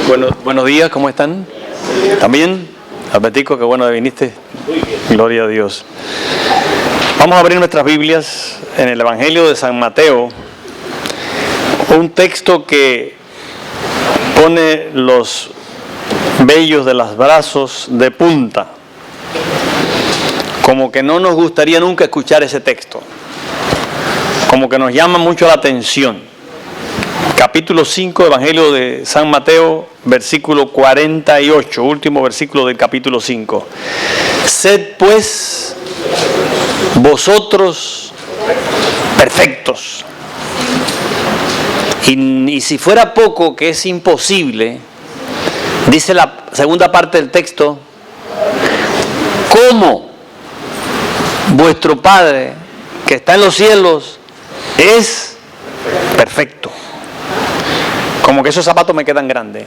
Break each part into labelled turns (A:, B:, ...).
A: Buenos días, ¿cómo están? ¿También? Albertico, qué bueno que viniste. Gloria a Dios. Vamos a abrir nuestras Biblias en el Evangelio de San Mateo, un texto que pone los vellos de los brazos de punta. Como que no nos gustaría nunca escuchar ese texto. Como que nos llama mucho la atención. Capítulo 5, Evangelio de San Mateo, versículo 48, último versículo del capítulo 5. Sed pues vosotros perfectos. Y si fuera poco, que es imposible, dice la segunda parte del texto, ¿cómo vuestro Padre que está en los cielos es perfecto? Como que esos zapatos me quedan grandes.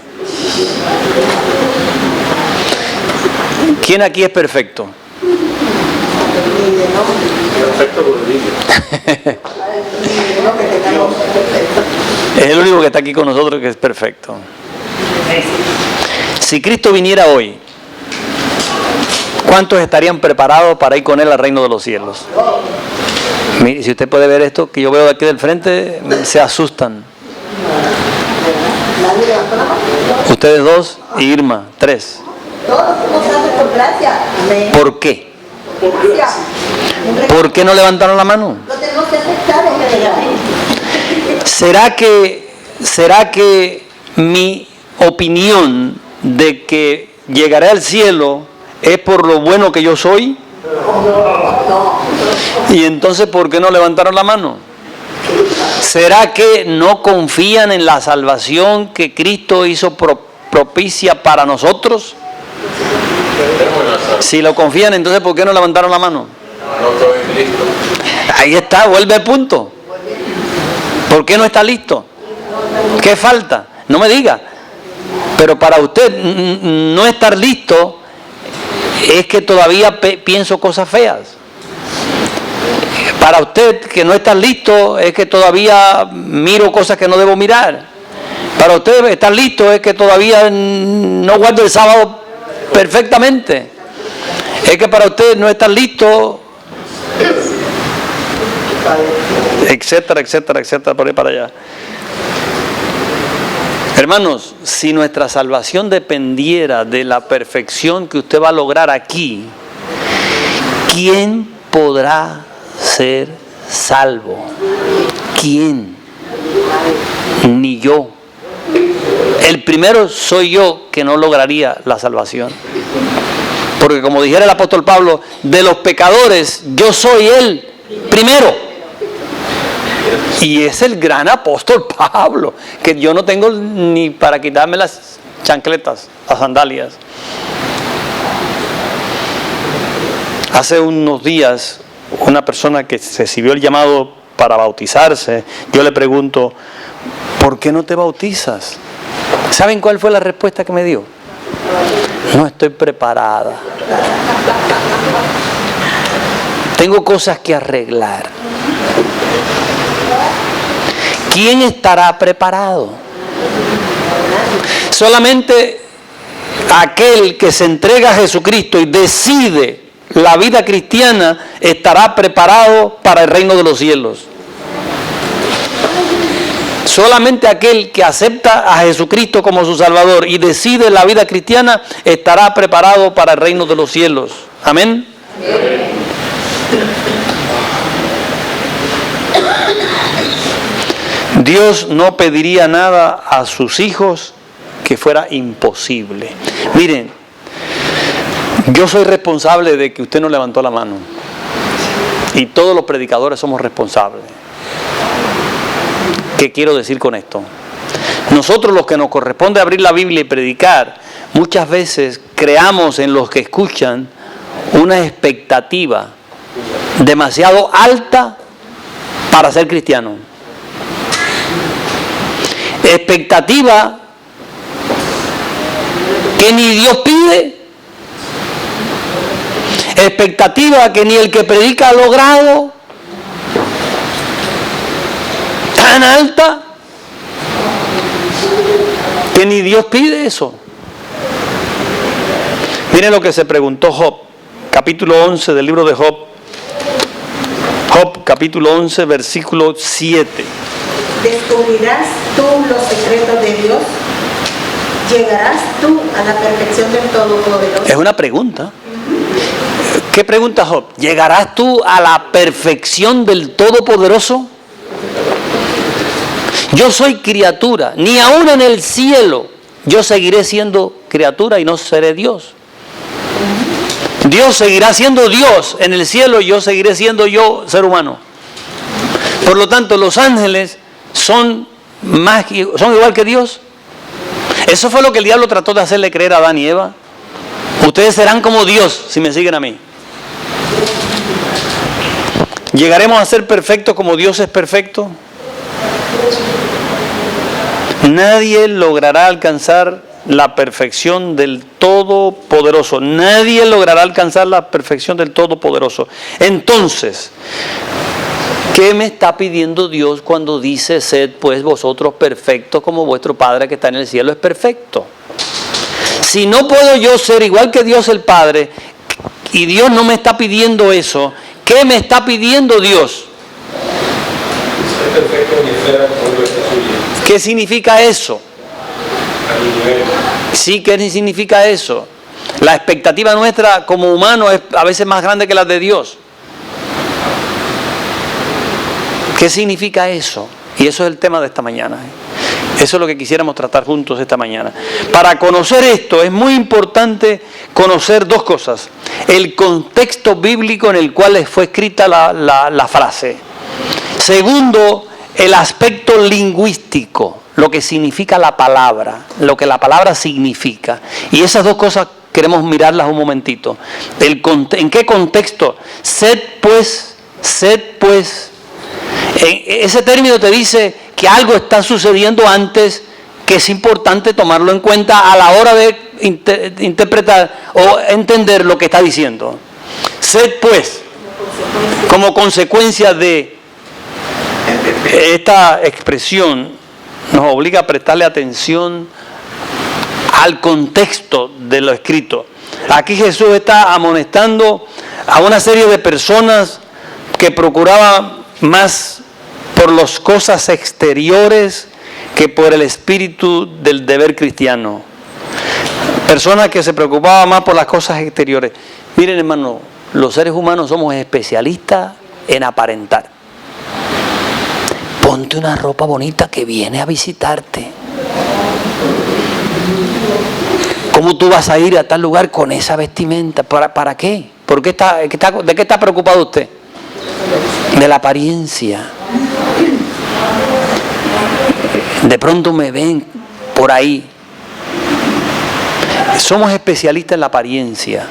A: ¿Quién aquí es perfecto? Perfecto por el niño. Es el único que está aquí con nosotros que es perfecto. Si Cristo viniera hoy, ¿cuántos estarían preparados para ir con Él al reino de los cielos? Mire, si usted puede ver esto que yo veo de aquí del frente, se asustan. Ustedes dos y Irma, 3. ¿Por qué? ¿Por qué no levantaron la mano? ¿Será que mi opinión de que llegaré al cielo es por lo bueno que yo soy? Y entonces, ¿por qué no levantaron la mano? ¿Será que no confían en la salvación que Cristo hizo propicia para nosotros? Si lo confían, entonces ¿por qué no levantaron la mano? Ahí está, vuelve al punto. ¿Por qué no está listo? ¿Qué falta? No me diga. Pero para usted no estar listo es que todavía pienso cosas feas. Para usted que no está listo es que todavía miro cosas que no debo mirar. Para usted estar listo es que todavía no guardo el sábado perfectamente. Es que para usted no estar listo, etcétera, etcétera, etcétera, por ahí para allá. Hermanos, si nuestra salvación dependiera de la perfección que usted va a lograr aquí, ¿quién podrá ser salvo? ¿Quién? Ni yo. El primero soy yo que no lograría la salvación. Porque como dijera el apóstol Pablo, de los pecadores yo soy el primero. Y es el gran apóstol Pablo, que yo no tengo ni para quitarme las chancletas, las sandalias. Hace unos días, una persona que recibió el llamado para bautizarse, yo le pregunto, ¿por qué no te bautizas? ¿Saben cuál fue la respuesta que me dio? No estoy preparada. Tengo cosas que arreglar. ¿Quién estará preparado? Solamente aquel que se entrega a Jesucristo y decide la vida cristiana estará preparado para el reino de los cielos. Solamente aquel que acepta a Jesucristo como su Salvador y decide la vida cristiana estará preparado para el reino de los cielos. Amén. Dios no pediría nada a sus hijos que fuera imposible. Miren, yo soy responsable de que usted no levantó la mano. Y todos los predicadores somos responsables. ¿Qué quiero decir con esto? Nosotros, los que nos corresponde abrir la Biblia y predicar, muchas veces creamos en los que escuchan una expectativa demasiado alta para ser cristiano. Expectativa que ni Dios pide. Expectativa que ni el que predica ha logrado. Tan alta Que ni Dios pide eso. Miren lo que se preguntó Job, capítulo 11 del libro de Job. Job, capítulo 11, versículo 7.
B: ¿Descubrirás tú los secretos de Dios? ¿Llegarás tú a la perfección del Todopoderoso?
A: Es una pregunta. ¿Qué pregunta Job? ¿Llegarás tú a la perfección del Todopoderoso? Yo soy criatura, ni aún en el cielo yo seguiré siendo criatura y no seré Dios. Dios seguirá siendo Dios en el cielo y yo seguiré siendo yo ser humano. Por lo tanto, los ángeles son igual que Dios. Eso fue lo que el diablo trató de hacerle creer a Adán y Eva. Ustedes serán como Dios si me siguen a mí. ¿Llegaremos a ser perfectos como Dios es perfecto? Nadie logrará alcanzar la perfección del Todopoderoso. Nadie logrará alcanzar la perfección del Todopoderoso. Entonces, ¿qué me está pidiendo Dios cuando dice, sed pues vosotros perfectos como vuestro Padre que está en el cielo es perfecto? Si no puedo yo ser igual que Dios el Padre, y Dios no me está pidiendo eso, ¿qué me está pidiendo Dios? ¿Qué significa eso? Sí, ¿qué significa eso? La expectativa nuestra como humanos es a veces más grande que la de Dios. ¿Qué significa eso? Y eso es el tema de esta mañana. Eso es lo que quisiéramos tratar juntos esta mañana. Para conocer esto es muy importante conocer dos cosas. El contexto bíblico en el cual fue escrita la frase. Segundo, el aspecto lingüístico, lo que significa la palabra, lo que la palabra significa. Y esas dos cosas queremos mirarlas un momentito. ¿En qué contexto? Sed pues. Ese término te dice que algo está sucediendo antes, que es importante tomarlo en cuenta a la hora de interpretar o entender lo que está diciendo. Sed pues, como consecuencia de esta expresión, nos obliga a prestarle atención al contexto de lo escrito. Aquí Jesús está amonestando a una serie de personas que procuraban más por las cosas exteriores que por el espíritu del deber cristiano. Personas que se preocupaban más por las cosas exteriores. Miren, hermano, los seres humanos somos especialistas en aparentar. Ponte una ropa bonita que viene a visitarte. ¿Cómo tú vas a ir a tal lugar con esa vestimenta? ¿Para qué? ¿De qué está preocupado usted? De la apariencia. De pronto me ven por ahí. Somos especialistas en la apariencia.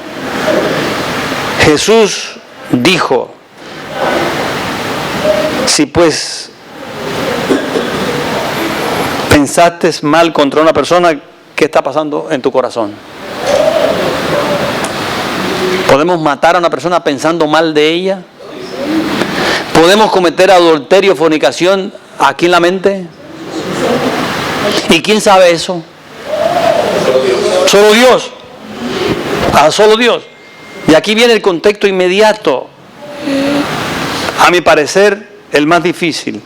A: Jesús dijo, si pues pensaste mal contra una persona, ¿qué está pasando en tu corazón? ¿Podemos matar a una persona pensando mal de ella? ¿Podemos cometer adulterio, fornicación aquí en la mente? ¿Y quién sabe eso? Solo Dios. Solo Dios. Y aquí viene el contexto inmediato. A mi parecer, el más difícil.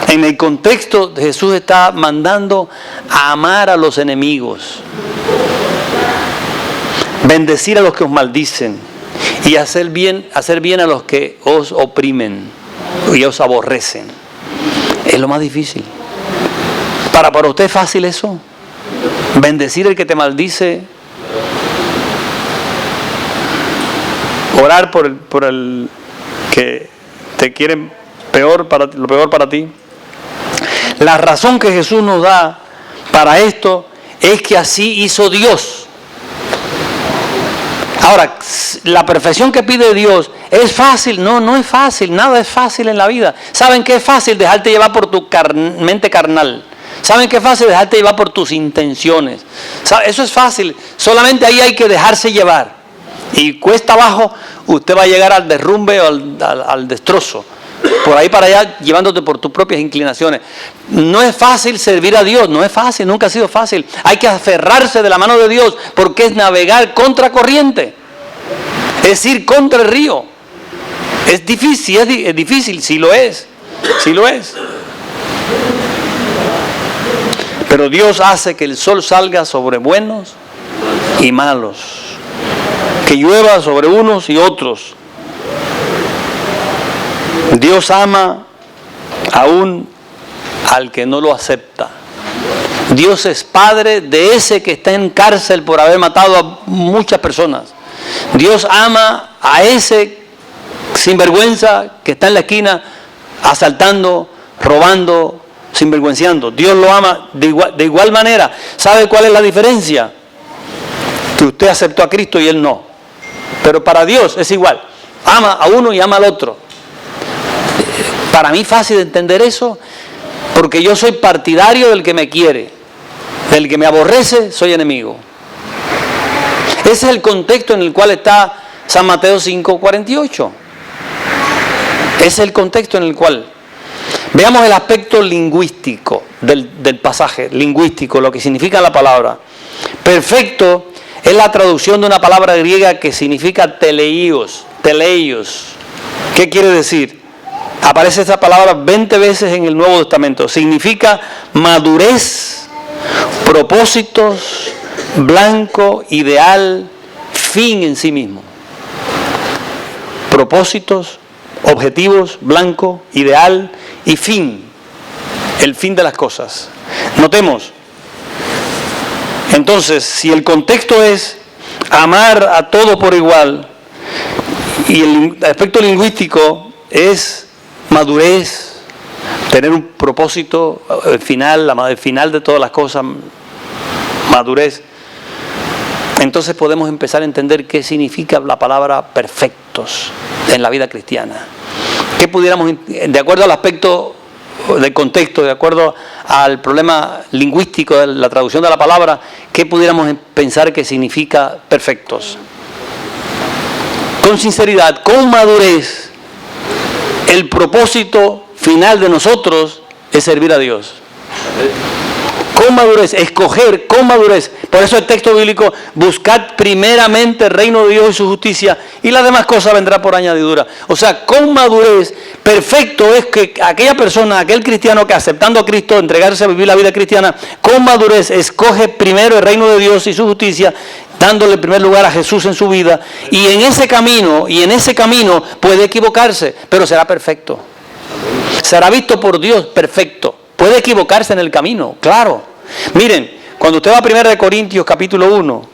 A: En el contexto, Jesús está mandando a amar a los enemigos, bendecir a los que os maldicen y hacer bien a los que os oprimen y os aborrecen. Es lo más difícil. ¿Para usted es fácil eso? Bendecir al que te maldice, orar por el que te quiere lo peor para ti. La razón que Jesús nos da para esto es que así hizo Dios. Ahora, la perfección que pide Dios es fácil. No es fácil. Nada es fácil en la vida. ¿Saben qué es fácil? Dejarte llevar por tu mente carnal. ¿Saben qué es fácil? Dejarte llevar por tus intenciones. Eso es fácil. Solamente ahí hay que dejarse llevar. Y cuesta abajo, usted va a llegar al derrumbe o al destrozo. por ahí para allá, llevándote por tus propias inclinaciones. No es fácil servir a Dios, no es fácil, nunca ha sido fácil. Hay que aferrarse de la mano de Dios, porque es navegar contra corriente, es ir contra el río. Es difícil, sí lo es. Pero Dios hace que el sol salga sobre buenos y malos, que llueva sobre unos y otros. Dios ama aún al que no lo acepta. Dios es padre de ese que está en cárcel por haber matado a muchas personas. Dios ama a ese sinvergüenza que está en la esquina asaltando, robando, sinvergüenciando. Dios lo ama de igual manera. ¿Sabe cuál es la diferencia? Que usted aceptó a Cristo y él no. Pero para Dios es igual. Ama a uno y ama al otro. Para mí es fácil entender eso, porque yo soy partidario del que me quiere. Del que me aborrece, soy enemigo. Ese es el contexto en el cual está San Mateo 5:48. Ese es el contexto en el cual. Veamos el aspecto lingüístico del pasaje, lingüístico, lo que significa la palabra. Perfecto es la traducción de una palabra griega que significa teleios. ¿Qué quiere decir? Aparece esta palabra 20 veces en el Nuevo Testamento. Significa madurez, propósitos, blanco, ideal, fin en sí mismo. Propósitos, objetivos, blanco, ideal y fin. El fin de las cosas. Notemos. Entonces, si el contexto es amar a todo por igual y el aspecto lingüístico es madurez, tener un propósito final, el final de todas las cosas, madurez, entonces podemos empezar a entender qué significa la palabra perfectos en la vida cristiana. ¿Qué pudiéramos, de acuerdo al aspecto del contexto, de acuerdo al problema lingüístico de la traducción de la palabra, qué pudiéramos pensar que significa perfectos? Con sinceridad, con madurez, el propósito final de nosotros es servir a Dios. Con madurez, escoger con madurez. Por eso el texto bíblico, buscad primeramente el reino de Dios y su justicia, y las demás cosas vendrán por añadidura. O sea, con madurez, perfecto es que aquella persona, aquel cristiano que aceptando a Cristo, entregarse a vivir la vida cristiana, con madurez escoge primero el reino de Dios y su justicia, dándole en primer lugar a Jesús en su vida, y en ese camino puede equivocarse, pero será perfecto. Será visto por Dios perfecto. Puede equivocarse en el camino, claro. Miren, cuando usted va a 1 Corintios capítulo 1,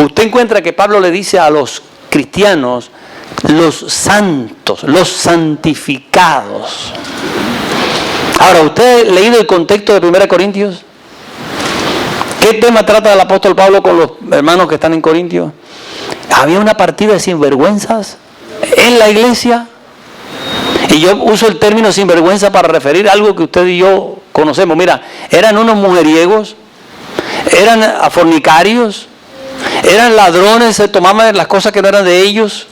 A: usted encuentra que Pablo le dice a los cristianos, los santos, los santificados. Ahora, ¿usted ha leído el contexto de 1 Corintios? ¿Qué tema trata el apóstol Pablo con los hermanos que están en Corintios? Había una partida de sinvergüenzas en la iglesia. Y yo uso el término sinvergüenza para referir a algo que usted y yo conocemos. Mira, eran unos mujeriegos, eran fornicarios, eran ladrones, se tomaban las cosas que no eran de ellos.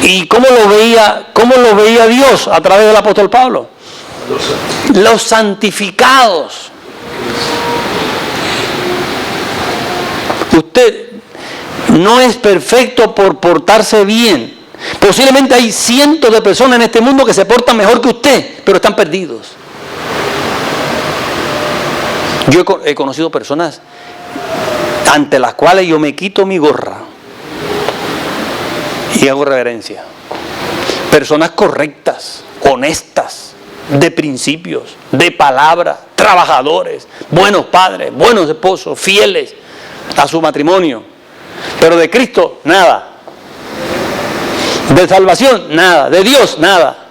A: ¿Y cómo lo veía Dios a través del apóstol Pablo? Los santificados. Usted no es perfecto por portarse bien. Posiblemente hay cientos de personas en este mundo que se portan mejor que usted, pero están perdidos. Yo he conocido personas ante las cuales yo me quito mi gorra y hago reverencia. Personas correctas, honestas, de principios, de palabra, trabajadores, buenos padres, buenos esposos, fieles a su matrimonio. Pero de Cristo, nada. De salvación, nada. De Dios, nada.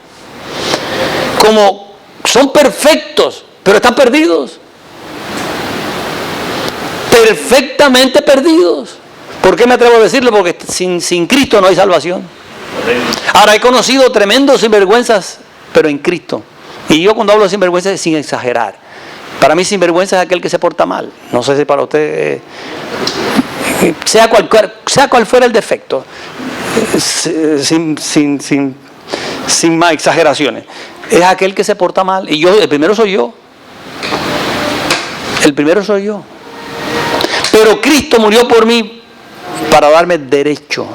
A: Como son perfectos, pero están perdidos. Perfectamente perdidos. ¿Por qué me atrevo a decirlo? Porque sin Cristo no hay salvación. Ahora, he conocido tremendos sinvergüenzas, pero en Cristo. Y yo cuando hablo de sinvergüenza es sin exagerar. Para mí sinvergüenza es aquel que se porta mal. No sé si para usted, sea cual fuera el defecto, sin sin más exageraciones, es aquel que se porta mal. Y el primero soy yo. El primero soy yo. Pero Cristo murió por mí para darme derecho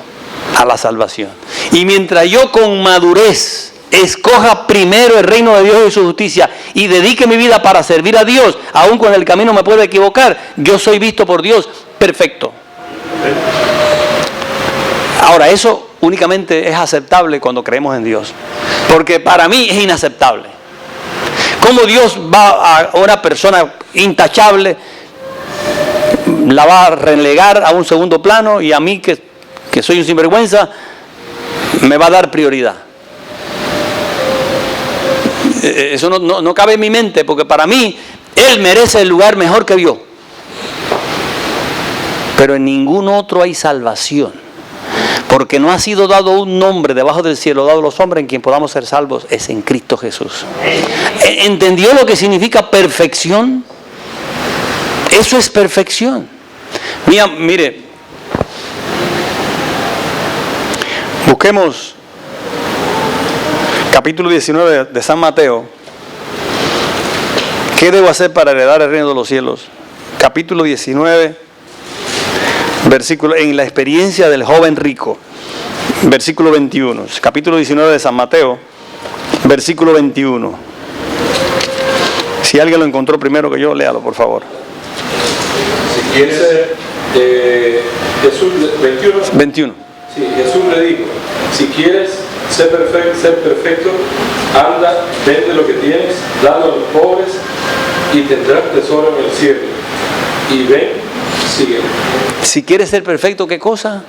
A: a la salvación. Y mientras yo con madurez escoja primero el reino de Dios y su justicia y dedique mi vida para servir a Dios, aun cuando en el camino me pueda equivocar, yo soy visto por Dios perfecto. Ahora, eso únicamente es aceptable cuando creemos en Dios, porque para mí es inaceptable. ¿Cómo Dios va a una persona intachable, la va a relegar a un segundo plano, y a mí que soy un sinvergüenza me va a dar prioridad? Eso no cabe en mi mente, porque para mí Él merece el lugar mejor que yo. Pero en ningún otro hay salvación, porque no ha sido dado un nombre debajo del cielo dado a los hombres en quien podamos ser salvos, es en Cristo Jesús. ¿Entendió lo que significa perfección? Eso es perfección. Mire, busquemos capítulo 19 de San Mateo. ¿Qué debo hacer para heredar el reino de los cielos? Capítulo 19, versículo, en la experiencia del joven rico, versículo 21. Capítulo 19 de San Mateo, versículo 21. Si alguien lo encontró primero que yo, léalo, por favor.
C: Si quieres, Jesús,
A: 21.
C: Sí, Jesús le dijo, si quieres ser perfecto, anda, vende lo que tienes, dalo a los pobres y tendrás tesoro en el cielo. Y ven, sígueme.
A: Si quieres ser perfecto, ¿qué cosa?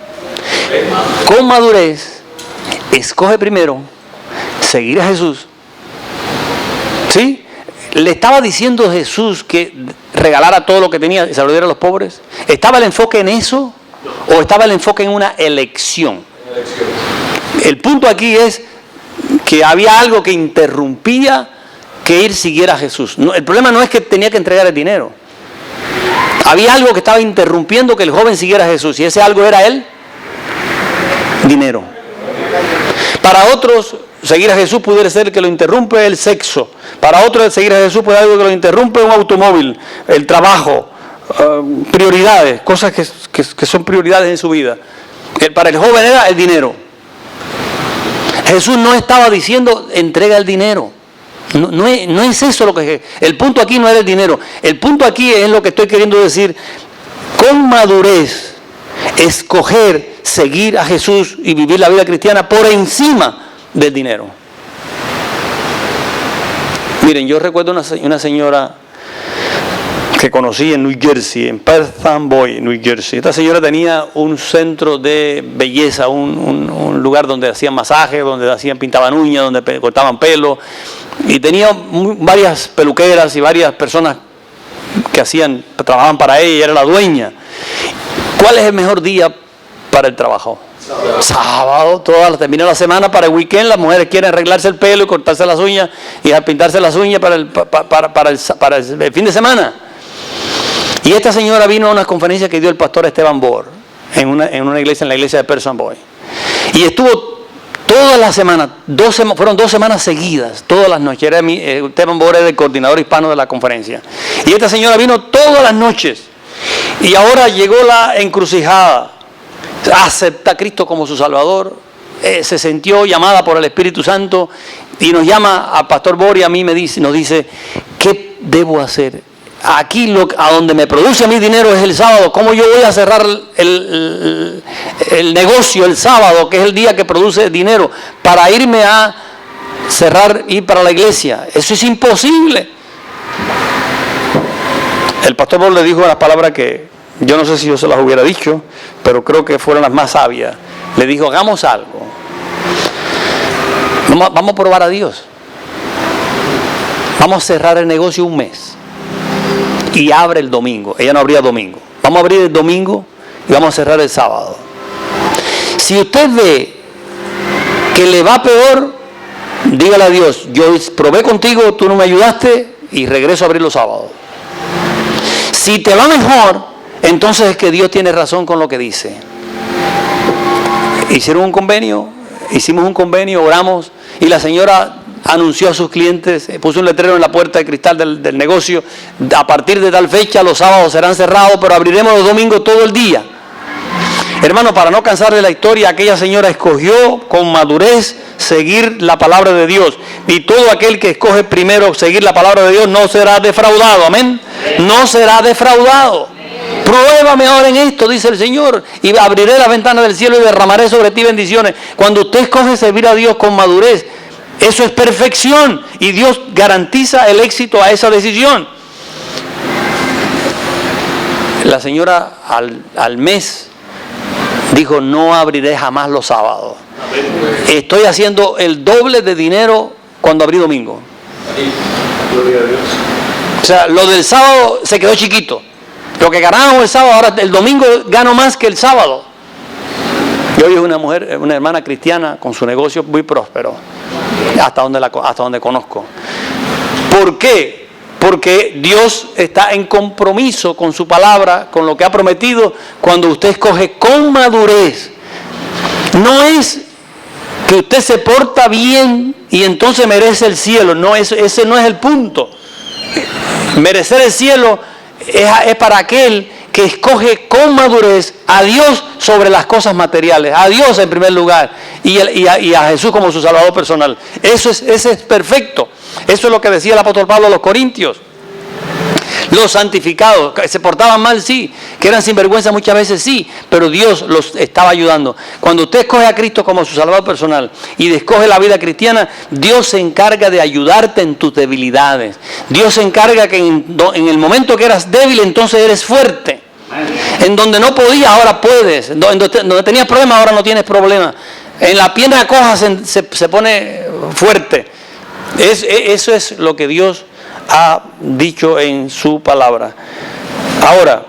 A: Con madurez, escoge primero seguir a Jesús. ¿Sí? ¿Le estaba diciendo Jesús que regalara todo lo que tenía y se lo diera a los pobres? ¿Estaba el enfoque en eso? ¿O estaba el enfoque en una elección? El punto aquí es que había algo que interrumpía que él siguiera a Jesús. El problema no es que tenía que entregar el dinero. Había algo que estaba interrumpiendo que el joven siguiera a Jesús, y ese algo era el dinero. Para otros, seguir a Jesús pudiera ser que lo interrumpe el sexo. Para otros, seguir a Jesús puede ser algo que lo interrumpe un automóvil, el trabajo, prioridades, cosas que son prioridades en su vida. Para el joven era el dinero. Jesús no estaba diciendo entrega el dinero. No es eso lo que es. El punto aquí no era el dinero. El punto aquí es lo que estoy queriendo decir. Con madurez, escoger seguir a Jesús y vivir la vida cristiana por encima del dinero. Miren, yo recuerdo una señora que conocí en New Jersey, en Perth Amboy, New Jersey. Esta señora tenía un centro de belleza, un lugar donde hacían masajes, donde pintaban uñas, donde cortaban pelo, y tenía varias peluqueras y varias personas que trabajaban para ella, y era la dueña. ¿Cuál es el mejor día para el trabajo? Sábado, termina la semana. Para el weekend las mujeres quieren arreglarse el pelo y cortarse las uñas y pintarse las uñas para el fin de semana. Y esta señora vino a una conferencia que dio el pastor Esteban Bohr en una iglesia, en la iglesia de Perth Amboy, y estuvo todas las semanas, fueron 2 semanas seguidas, todas las noches. Esteban Bohr era el coordinador hispano de la conferencia, y esta señora vino todas las noches. Y ahora llegó la encrucijada: acepta a Cristo como su Salvador, se sintió llamada por el Espíritu Santo, y nos llama al pastor Bohr y a mí, nos dice, ¿qué debo hacer? Aquí a donde me produce mi dinero es el sábado. ¿Cómo yo voy a cerrar el negocio el sábado, que es el día que produce dinero, para irme a ir para la iglesia? Eso es imposible. El pastor Bohr le dijo unas palabras que yo no sé si yo se las hubiera dicho, pero creo que fueron las más sabias. Le dijo, hagamos algo. Vamos a probar a Dios. Vamos a cerrar el negocio un mes. Y abre el domingo. Ella no abría domingo. Vamos a abrir el domingo y vamos a cerrar el sábado. Si usted ve que le va peor, dígale a Dios, yo probé contigo, tú no me ayudaste, y regreso a abrir los sábados. Si te va mejor, entonces es que Dios tiene razón con lo que dice. Hicimos un convenio, oramos,
D: y la señora anunció a sus clientes, puso un letrero en la puerta de cristal del negocio: a partir de tal fecha los sábados serán cerrados, pero abriremos los domingos todo el día. Hermano, para no cansar de la historia, aquella señora escogió con madurez seguir la palabra de Dios. Y todo aquel que escoge primero seguir la palabra de Dios no será defraudado. Amén. No será defraudado. Pruébame ahora en esto, dice el Señor, y abriré las ventanas del cielo y derramaré sobre ti bendiciones. Cuando usted escoge servir a Dios con madurez, eso es perfección, y Dios garantiza el éxito a esa decisión. La señora al mes dijo: no abriré jamás los sábados. Estoy haciendo el doble de dinero cuando abrí domingo.
C: Gloria a Dios.
D: O sea, lo del sábado se quedó chiquito. Lo que ganábamos el sábado, ahora el domingo gano más que el sábado. Y hoy es una mujer, una hermana cristiana con su negocio muy próspero, hasta donde conozco. ¿Por qué? Porque Dios está en compromiso con su palabra, con lo que ha prometido. Cuando usted escoge con madurez, no es que usted se porta bien y entonces merece el cielo. No, ese no es el punto. Merecer el cielo es para aquel que escoge con madurez a Dios sobre las cosas materiales, a Dios en primer lugar, y a Jesús como su Salvador personal. Ese es perfecto. Eso es lo que decía el apóstol Pablo a los Corintios. Los santificados, que se portaban mal, sí, que eran sinvergüenza muchas veces, sí, pero Dios los estaba ayudando. Cuando usted escoge a Cristo como su Salvador personal y escoge la vida cristiana, Dios se encarga de ayudarte en tus debilidades. Dios se encarga que en el momento que eras débil, entonces eres fuerte. En donde no podías, ahora puedes. Donde tenías problemas, ahora no tienes problemas. En la pierna coja se pone fuerte. Eso es lo que Dios ha dicho en su palabra. Ahora,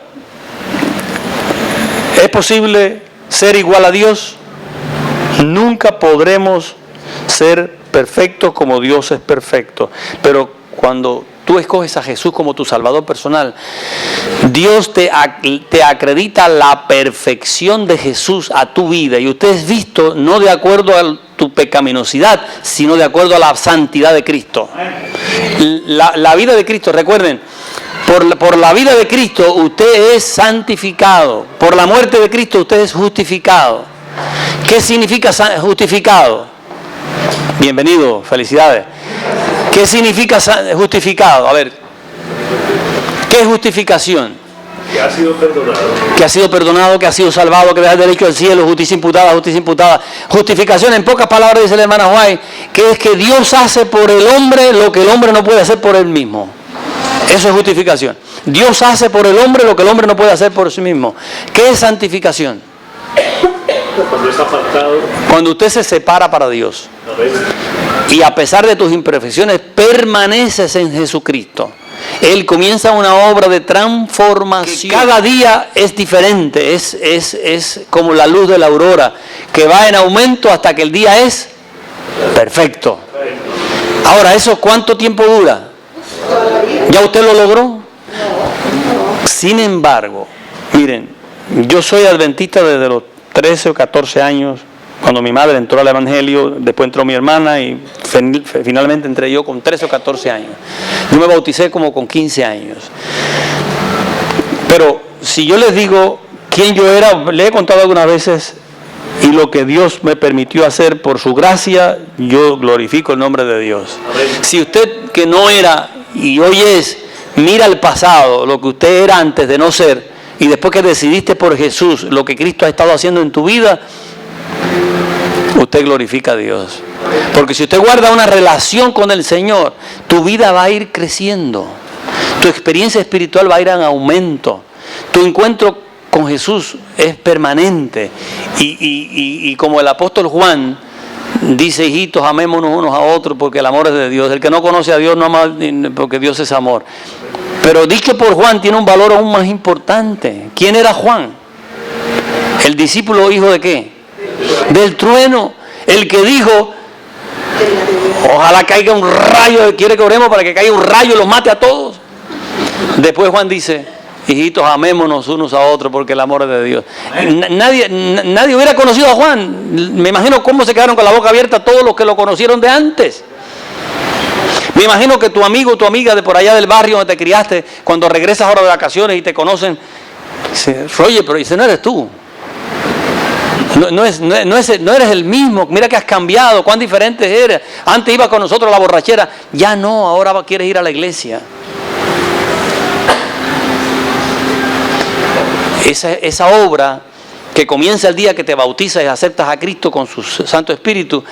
D: ¿es posible ser igual a Dios? Nunca podremos ser perfectos como Dios es perfecto. Pero cuando tú escoges a Jesús como tu Salvador personal, Dios te acredita la perfección de Jesús a tu vida. Y usted es visto no de acuerdo a tu pecaminosidad, sino de acuerdo a la santidad de Cristo. La vida de Cristo, recuerden, por la vida de Cristo usted es santificado. Por la muerte de Cristo usted es justificado. ¿Qué significa justificado? Bienvenido, felicidades. ¿Qué significa justificado? A ver, ¿qué es justificación?
C: Que ha sido perdonado.
D: Que ha sido perdonado, que ha sido salvado, que da derecho al cielo, justicia imputada, justicia imputada. Justificación, en pocas palabras, dice la hermana White, que es que Dios hace por el hombre lo que el hombre no puede hacer por él mismo. Eso es justificación. Dios hace por el hombre lo que el hombre no puede hacer por sí mismo. ¿Qué es santificación?
C: Cuando es apartado.
D: Cuando usted se separa para Dios. Y a pesar de tus imperfecciones, permaneces en Jesucristo. Él comienza una obra de transformación. Cada día es diferente, es como la luz de la aurora, que va en aumento hasta que el día es perfecto. Ahora, ¿eso cuánto tiempo dura? ¿Ya usted lo logró? Sin embargo, miren, yo soy adventista desde los 13 o 14 años. Cuando mi madre entró al Evangelio, después entró mi hermana y finalmente entré yo con 13 o 14 años. Yo me bauticé como con 15 años. Pero si yo les digo quién yo era, le he contado algunas veces, y lo que Dios me permitió hacer por su gracia, yo glorifico el nombre de Dios. Si usted que no era y hoy es, mira el pasado, lo que usted era antes de no ser, y después que decidiste por Jesús, lo que Cristo ha estado haciendo en tu vida, usted glorifica a Dios. Porque si usted guarda una relación con el Señor, tu vida va a ir creciendo. Tu experiencia espiritual va a ir en aumento. Tu encuentro con Jesús es permanente. Y como el apóstol Juan dice: hijitos, amémonos unos a otros porque el amor es de Dios. El que no conoce a Dios no ama porque Dios es amor. Pero dicho por Juan tiene un valor aún más importante. ¿Quién era Juan? ¿El discípulo hijo de qué? Del trueno. El que dijo: ojalá caiga un rayo, quiere que oremos para que caiga un rayo y los mate a todos. Después Juan dice: Hijitos, amémonos unos a otros porque el amor es de Dios. Nadie hubiera conocido a Juan. Me imagino cómo se quedaron con la boca abierta todos los que lo conocieron de antes. Me imagino que tu amigo o tu amiga de por allá del barrio donde te criaste, cuando regresas ahora de vacaciones y te conocen, dicen, oye, pero ese no eres tú. No eres el mismo. Mira que has cambiado, cuán diferente eres. Antes iba con nosotros a la borrachera, ya no, ahora quieres ir a la iglesia. Esa obra que comienza el día que te bautizas y aceptas a Cristo con su Santo Espíritu,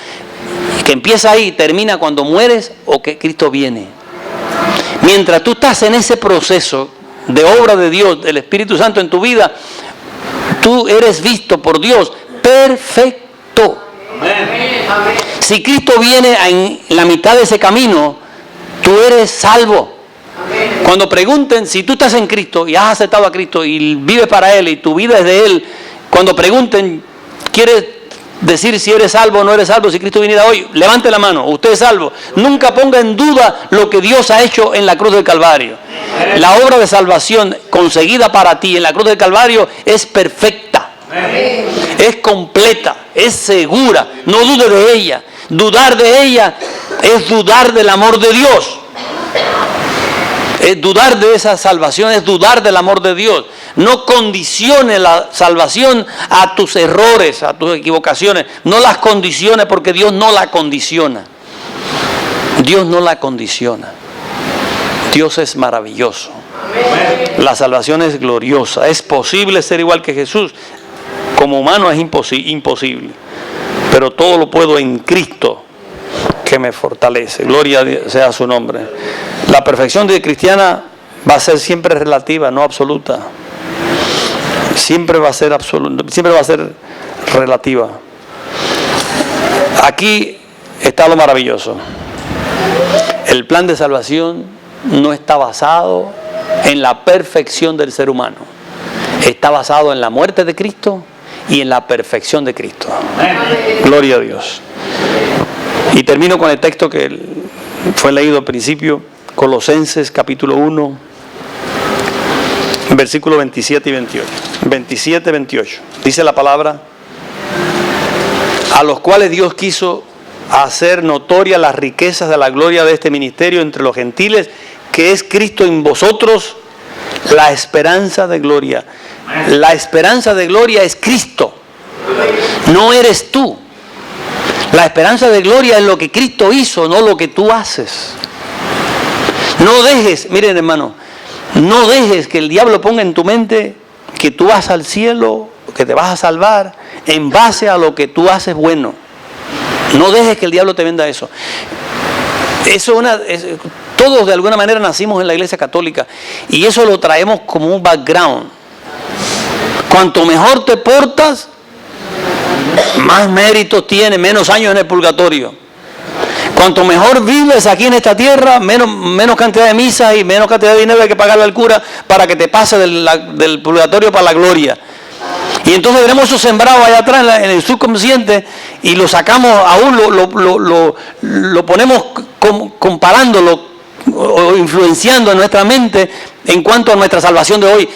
D: que empieza ahí, termina cuando mueres o que Cristo viene. Mientras tú estás en ese proceso de obra de Dios, del Espíritu Santo en tu vida, tú eres visto por Dios perfecto. Si Cristo viene en la mitad de ese camino, tú eres salvo. Cuando pregunten si tú estás en Cristo y has aceptado a Cristo y vives para Él y tu vida es de Él, cuando pregunten, ¿quieres decir si eres salvo o no eres salvo? Si Cristo viniera hoy, levante la mano, usted es salvo. Nunca ponga en duda lo que Dios ha hecho en la cruz del Calvario. La obra de salvación conseguida para ti en la cruz del Calvario es perfecta, es completa, es segura. No dude de ella. Dudar de ella es dudar del amor de Dios. Es dudar de esa salvación, es dudar del amor de Dios. No condicione la salvación a tus errores, a tus equivocaciones. No las condicione porque Dios no la condiciona. Dios no la condiciona. Dios es maravilloso. La salvación es gloriosa. Es posible ser igual que Jesús. Como humano es imposible. Pero todo lo puedo en Cristo que me fortalece. Gloria sea su nombre. La perfección de cristiana va a ser siempre relativa, no absoluta. Siempre va a ser absoluta, siempre va a ser relativa. Aquí está lo maravilloso. El plan de salvación no está basado en la perfección del ser humano. Está basado en la muerte de Cristo y en la perfección de Cristo. Gloria a Dios. Y termino con el texto que fue leído al principio, Colosenses capítulo 1, versículos 27 y 28. 27, 28. Dice la palabra, a los cuales Dios quiso hacer notorias las riquezas de la gloria de este ministerio entre los gentiles, que es Cristo en vosotros, la esperanza de gloria. La esperanza de gloria es Cristo, no eres tú. La esperanza de gloria es lo que Cristo hizo, no lo que tú haces. No dejes, miren hermano, no dejes que el diablo ponga en tu mente que tú vas al cielo, que te vas a salvar en base a lo que tú haces bueno. No dejes que el diablo te venda eso. Todos de alguna manera nacimos en la iglesia católica y eso lo traemos como un background. Cuanto mejor te portas, más méritos tienes, menos años en el purgatorio. Cuanto mejor vives aquí en esta tierra, menos cantidad de misas y menos cantidad de dinero hay que pagarle al cura para que te pase del purgatorio para la gloria. Y entonces tenemos eso sembrado allá atrás en el subconsciente y lo sacamos, aún lo ponemos comparándolo o influenciando en nuestra mente en cuanto a nuestra salvación de hoy.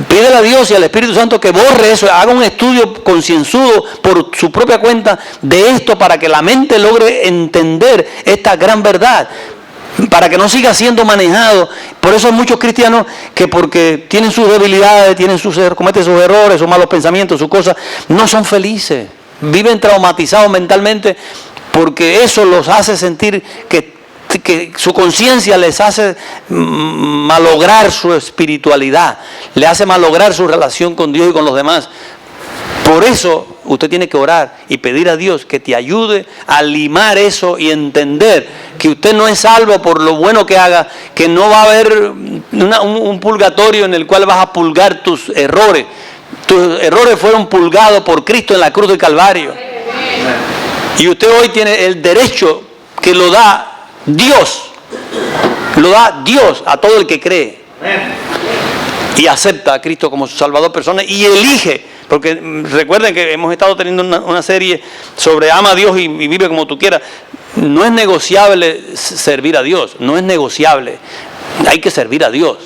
D: Pídele a Dios y al Espíritu Santo que borre eso, haga un estudio concienzudo por su propia cuenta de esto para que la mente logre entender esta gran verdad, para que no siga siendo manejado. Por eso hay muchos cristianos que porque tienen sus debilidades, cometen sus errores, sus malos pensamientos, sus cosas, no son felices, viven traumatizados mentalmente porque eso los hace sentir que su conciencia les hace malograr su espiritualidad, le hace malograr su relación con Dios y con los demás. Por eso usted tiene que orar y pedir a Dios que te ayude a limar eso y entender que usted no es salvo por lo bueno que haga, que no va a haber un purgatorio en el cual vas a purgar tus errores. Tus errores fueron purgados por Cristo en la cruz del Calvario. Y usted hoy tiene el derecho que lo da Dios, lo da Dios a todo el que cree y acepta a Cristo como su Salvador personal y elige, porque recuerden que hemos estado teniendo una serie sobre ama a Dios y vive como tú quieras. No es negociable servir a Dios, no es negociable, hay que servir a Dios.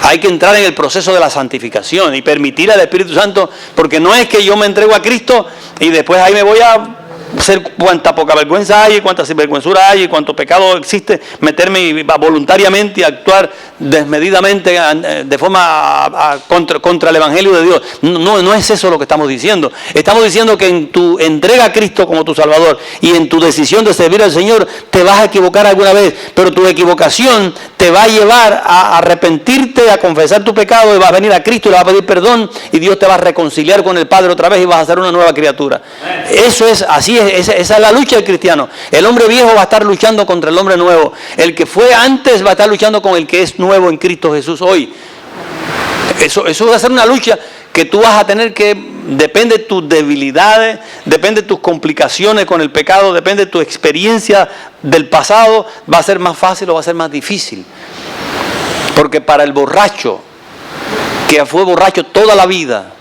D: Hay que entrar en el proceso de la santificación y permitir al Espíritu Santo, porque no es que yo me entrego a Cristo y después ahí me voy a hacer cuánta poca vergüenza hay, cuánta sinvergüenzura hay, cuánto pecado existe, meterme voluntariamente y actuar desmedidamente de forma contra el Evangelio de Dios. No es eso lo que estamos diciendo. Estamos diciendo que en tu entrega a Cristo como tu Salvador y en tu decisión de servir al Señor te vas a equivocar alguna vez, pero tu equivocación te va a llevar a arrepentirte, a confesar tu pecado, y vas a venir a Cristo y le vas a pedir perdón y Dios te va a reconciliar con el Padre otra vez y vas a ser una nueva criatura. Eso es, así es, esa es la lucha del cristiano. El hombre viejo va a estar luchando contra el hombre nuevo. El que fue antes va a estar luchando con el que es nuevo en Cristo Jesús hoy. Eso va a ser una lucha que tú vas a tener que, depende de tus debilidades, depende de tus complicaciones con el pecado, depende de tu experiencia del pasado, va a ser más fácil o va a ser más difícil. Porque para el borracho, que fue borracho toda la vida,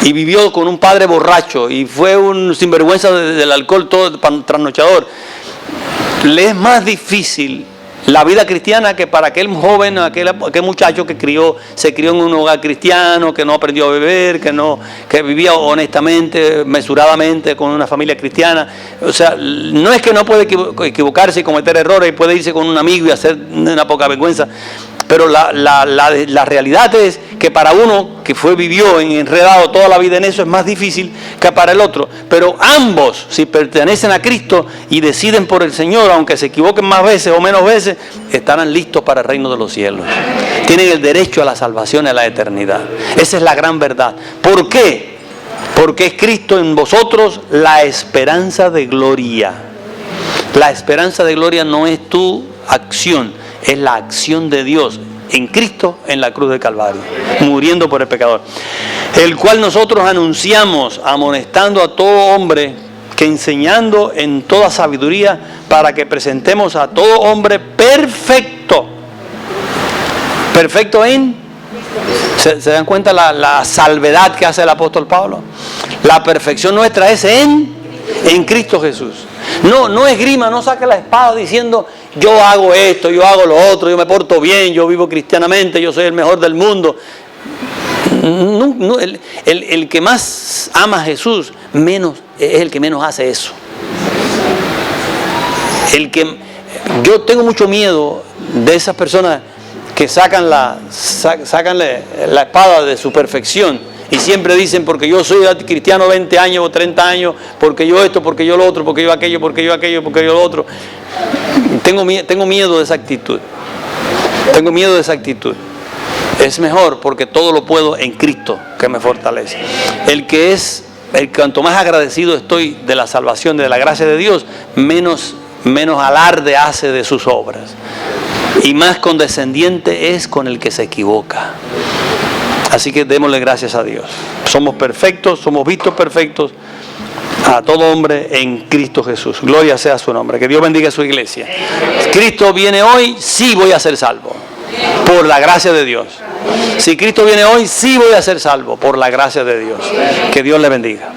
D: y vivió con un padre borracho, y fue un sinvergüenza del alcohol, todo trasnochador, le es más difícil la vida cristiana que para aquel joven, aquel muchacho que se crió en un hogar cristiano, que no aprendió a beber, que vivía honestamente, mesuradamente con una familia cristiana. O sea, no es que no puede equivocarse y cometer errores y puede irse con un amigo y hacer una poca vergüenza, pero la realidad es que para uno que vivió enredado toda la vida en eso es más difícil que para el otro. Pero ambos, si pertenecen a Cristo y deciden por el Señor, aunque se equivoquen más veces o menos veces, estarán listos para el reino de los cielos. Tienen el derecho a la salvación y a la eternidad. Esa es la gran verdad. ¿Por qué? Porque es Cristo en vosotros la esperanza de gloria. La esperanza de gloria no es tu acción, es la acción de Dios en Cristo en la cruz del Calvario, muriendo por el pecador, el cual nosotros anunciamos, amonestando a todo hombre, que enseñando en toda sabiduría, para que presentemos a todo hombre perfecto. Perfecto en... ¿Se dan cuenta la salvedad que hace el apóstol Pablo? La perfección nuestra es en Cristo Jesús. No esgrima, no saque la espada diciendo yo hago esto, yo hago lo otro, yo me porto bien, yo vivo cristianamente, yo soy el mejor del mundo. El que más ama a Jesús menos es el que menos hace eso. Yo tengo mucho miedo de esas personas que sacan la espada de su perfección y siempre dicen, porque yo soy cristiano 20 años o 30 años, porque yo esto, porque yo lo otro, porque yo aquello, porque yo aquello, porque yo lo otro. Tengo miedo de esa actitud. Tengo miedo de esa actitud. Es mejor porque todo lo puedo en Cristo que me fortalece. Cuanto más agradecido estoy de la salvación, de la gracia de Dios, menos alarde hace de sus obras. Y más condescendiente es con el que se equivoca. Así que démosle gracias a Dios. Somos perfectos, somos vistos perfectos a todo hombre en Cristo Jesús. Gloria sea su nombre. Que Dios bendiga a su iglesia. Cristo viene hoy, sí voy a ser salvo. Por la gracia de Dios. Si Cristo viene hoy, sí voy a ser salvo. Por la gracia de Dios. Que Dios le bendiga.